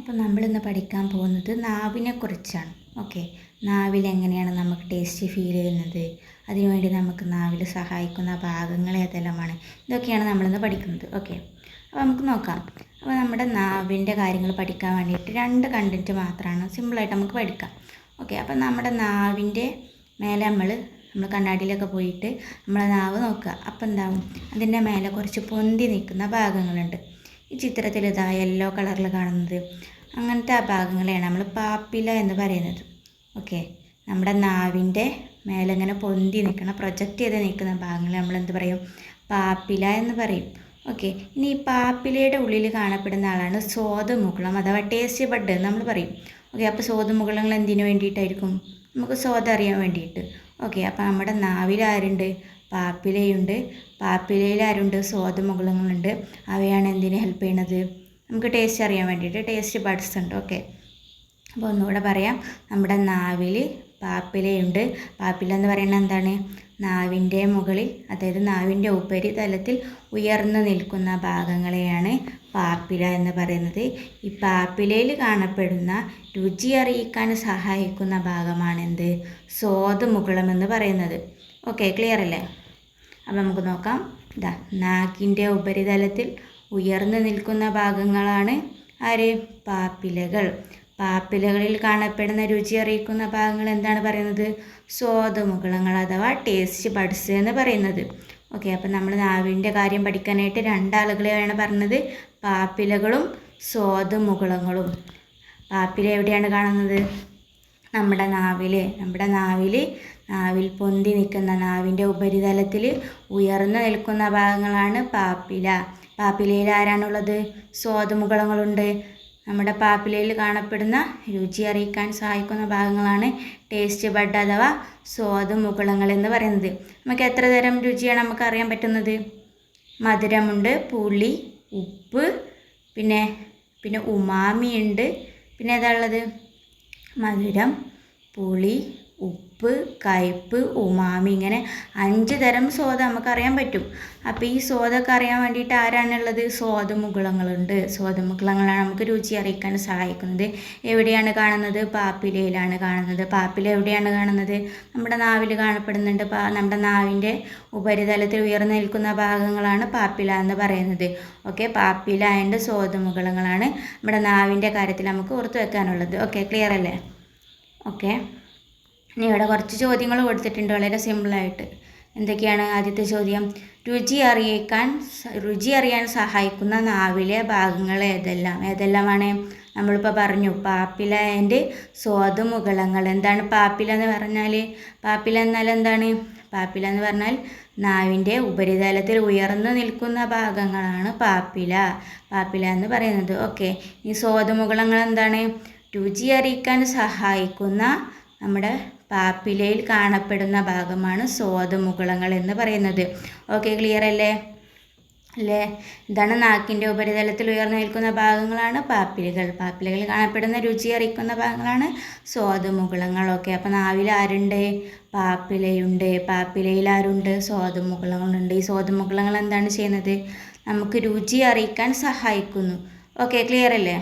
അപ്പോൾ നമ്മളിന്ന് പഠിക്കാൻ പോകുന്നത് നാവിനെക്കുറിച്ചാണ്. ഓക്കെ, നാവിൽ എങ്ങനെയാണ് നമുക്ക് ടേസ്റ്റ് ഫീൽ ചെയ്യുന്നത്, അതിനുവേണ്ടി നമുക്ക് നാവിൽ സഹായിക്കുന്ന ഭാഗങ്ങൾ ഏതെല്ലാമാണ്, ഇതൊക്കെയാണ് നമ്മളിന്ന് പഠിക്കുന്നത്. ഓക്കെ, അപ്പോൾ നമുക്ക് നോക്കാം. അപ്പോൾ നമ്മുടെ നാവിൻ്റെ കാര്യങ്ങൾ പഠിക്കാൻ വേണ്ടിയിട്ട് 2 കണ്ടൻറ്റ് മാത്രമാണ് സിമ്പിളായിട്ട് നമുക്ക് പഠിക്കാം. ഓക്കെ, അപ്പോൾ നമ്മുടെ നാവിൻ്റെ മേലെ നമ്മൾ കണ്ണാടിയിലൊക്കെ പോയിട്ട് നമ്മളെ നാവ് നോക്കുക. അപ്പോൾ എന്താവും, അതിൻ്റെ മേലെ കുറച്ച് പൊന്തി നിൽക്കുന്ന ഭാഗങ്ങളുണ്ട്. ഈ ചിത്രത്തിൽ ഇതാ യെല്ലോ കളറിൽ കാണുന്നത് അങ്ങനത്തെ ആ ഭാഗങ്ങളെയാണ് നമ്മൾ പാപ്പില എന്ന് പറയുന്നത്. ഓക്കെ, നമ്മുടെ നാവിൻ്റെ മേലെ ഇങ്ങനെ പൊന്തി നിൽക്കുന്ന പ്രൊജക്റ്റ് ചെയ്ത് നിൽക്കുന്ന ഭാഗങ്ങളെ നമ്മൾ എന്ത് പറയും, പാപ്പില എന്ന് പറയും. ഓക്കെ, ഇനി ഈ പാപ്പിലയുടെ ഉള്ളിൽ കാണപ്പെടുന്ന ആളാണ് സ്വാദുമുകുളം അഥവാ ടേസ്റ്റ് ബഡ് എന്ന് നമ്മൾ പറയും. ഓക്കെ, അപ്പോൾ സ്വാദുമുകുളങ്ങൾ എന്തിനു വേണ്ടിയിട്ടായിരിക്കും, നമുക്ക് സ്വാദം അറിയാൻ വേണ്ടിയിട്ട്. ഓക്കെ, അപ്പോൾ നമ്മുടെ നാവിൽ ആരുണ്ട്, പാപ്പിലയുണ്ട്. പാപ്പിലയിൽ ആരുണ്ട്, സ്വാദുമുകുളങ്ങളുണ്ട്. അവയാണ് എന്തിനു ഹെൽപ്പ് ചെയ്യണത്, നമുക്ക് ടേസ്റ്റ് അറിയാൻ വേണ്ടിയിട്ട്. ടേസ്റ്റ് ബഡ്സ് ഉണ്ട്. ഓക്കെ, അപ്പോൾ ഒന്നുകൂടെ പറയാം, നമ്മുടെ നാവിൽ പാപ്പിലയുണ്ട്. പാപ്പില എന്ന് പറയുന്നത് എന്താണ്, നാവിൻ്റെ മുകളിൽ, അതായത് നാവിൻ്റെ ഉപരിതലത്തിൽ ഉയർന്നു നിൽക്കുന്ന ഭാഗങ്ങളെയാണ് പാപ്പില എന്ന് പറയുന്നത്. ഈ പാപ്പിലയിൽ കാണപ്പെടുന്ന രുചി അറിയിക്കാൻ സഹായിക്കുന്ന ഭാഗമാണ് എന്ത്, സ്വാദുമുകുളം എന്ന് പറയുന്നത്. ഓക്കെ, ക്ലിയർ അല്ലേ? അപ്പോൾ നമുക്ക് നോക്കാം. ഇതാ നാക്കിൻ്റെ ഉപരിതലത്തിൽ ഉയർന്നു നിൽക്കുന്ന ഭാഗങ്ങളാണ് ആര്, പാപ്പിലകൾ. പാപ്പിലകളിൽ കാണപ്പെടുന്ന രുചി അറിയിക്കുന്ന ഭാഗങ്ങൾ എന്താണ് പറയുന്നത്, സ്വാദുമുകുളങ്ങൾ അഥവാ ടേസ്റ്റ് ബഡ്സ് എന്ന് പറയുന്നത്. ഓക്കെ, അപ്പോൾ നമ്മൾ നാവിൻ്റെ കാര്യം പഠിക്കാനായിട്ട് 2 ആളുകളെയാണ് പറഞ്ഞത്, പാപ്പിലകളും സ്വാദുമുകുളങ്ങളും. പാപ്പില എവിടെയാണ് കാണുന്നത്, നമ്മുടെ നാവിൽ പൊന്തി നിൽക്കുന്ന, നാവിൻ്റെ ഉപരിതലത്തിൽ ഉയർന്നു നിൽക്കുന്ന ഭാഗങ്ങളാണ് പാപ്പില. പാപ്പിലയിൽ ആരാണുള്ളത്, സ്വാദുമുകുളങ്ങളുണ്ട്. നമ്മുടെ പാപ്പിലയിൽ കാണപ്പെടുന്ന രുചി അറിയിക്കാൻ സഹായിക്കുന്ന ഭാഗങ്ങളാണ് ടേസ്റ്റ് ബഡ് അഥവാ സ്വാദുമുകുളങ്ങൾ എന്ന് പറയുന്നത്. നമുക്ക് എത്ര തരം രുചിയാണ് നമുക്ക് അറിയാൻ പറ്റുന്നത്, മധുരമുണ്ട്, പുളി, ഉപ്പ്, പിന്നെ ഉമാമി ഉണ്ട്. പിന്നെ ഏതാ ഉള്ളത്, മധുരം, പുളി, ഉപ്പ്, കയ്പ്പ്, ഉമാമി, ഇങ്ങനെ 5 തരം സ്വാദ് നമുക്കറിയാൻ പറ്റും. അപ്പോൾ ഈ സ്വാദൊക്കെ അറിയാൻ വേണ്ടിയിട്ട് ആരാണുള്ളത്, സ്വാദുമുകുളങ്ങളുണ്ട്. സ്വാദുമുകുളങ്ങളാണ് നമുക്ക് രുചി അറിയിക്കാൻ സഹായിക്കുന്നത്. എവിടെയാണ് കാണുന്നത്, പാപ്പിലയിലാണ് കാണുന്നത്. പാപ്പില എവിടെയാണ് കാണുന്നത്, നമ്മുടെ നാവിൽ കാണപ്പെടുന്നുണ്ട്. നമ്മുടെ നാവിൻ്റെ ഉപരിതലത്തിൽ ഉയർന്നു നിൽക്കുന്ന ഭാഗങ്ങളാണ് പാപ്പില എന്ന് പറയുന്നത്. ഓക്കെ, പാപ്പില ആൻഡ് സ്വാദുമുകുളങ്ങളാണ് നമ്മുടെ നാവിൻ്റെ കാര്യത്തിൽ നമുക്ക് ഓർത്ത് വെക്കാനുള്ളത്. ഓക്കെ, ക്ലിയർ അല്ലേ? ഓക്കെ, ഇനി ഇവിടെ കുറച്ച് ചോദ്യങ്ങൾ കൊടുത്തിട്ടുണ്ട് വളരെ സിമ്പിളായിട്ട്. എന്തൊക്കെയാണ്? ആദ്യത്തെ ചോദ്യം, രുചി അറിയാൻ സഹായിക്കുന്ന നാവിലെ ഭാഗങ്ങൾ ഏതെല്ലാമാണ്? നമ്മളിപ്പോൾ പറഞ്ഞു, പാപ്പില ആൻഡ് സ്വാദുമുകുളങ്ങൾ. എന്താണ് പാപ്പില എന്ന് പറഞ്ഞാൽ? പാപ്പില എന്നാൽ എന്താണ്? പാപ്പില എന്ന് പറഞ്ഞാൽ നാവിൻ്റെ ഉപരിതലത്തിൽ ഉയർന്നു നിൽക്കുന്ന ഭാഗങ്ങളാണ് പാപ്പില എന്ന് പറയുന്നത്. ഓക്കെ, ഈ സ്വാദുമുകുളങ്ങൾ എന്താണ്? രുചി അറിയിക്കാൻ സഹായിക്കുന്ന നമ്മുടെ പാപ്പിലയിൽ കാണപ്പെടുന്ന ഭാഗമാണ് സ്വാദുമുകുളങ്ങൾ എന്ന് പറയുന്നത്. ഓക്കെ, ക്ലിയർ അല്ലേ? ഇതാണ് നാക്കിൻ്റെ ഉപരിതലത്തിൽ ഉയർന്നു നിൽക്കുന്ന ഭാഗങ്ങളാണ് പാപ്പിലകൾ. പാപ്പിലകളിൽ കാണപ്പെടുന്ന രുചി അറിയിക്കുന്ന ഭാഗങ്ങളാണ് സ്വാദുമുകുളങ്ങൾ. ഓക്കെ, അപ്പോൾ നാവിൽ ആരുണ്ട്, പാപ്പിലയുണ്ട്. പാപ്പിലയിൽ ആരുണ്ട്, സ്വാദുമുകുളങ്ങളുണ്ട്. ഈ സ്വാദുമുകുളങ്ങൾ എന്താണ് ചെയ്യുന്നത്, നമുക്ക് രുചി അറിയിക്കാൻ സഹായിക്കുന്നു. ഓക്കെ, ക്ലിയർ അല്ലേ?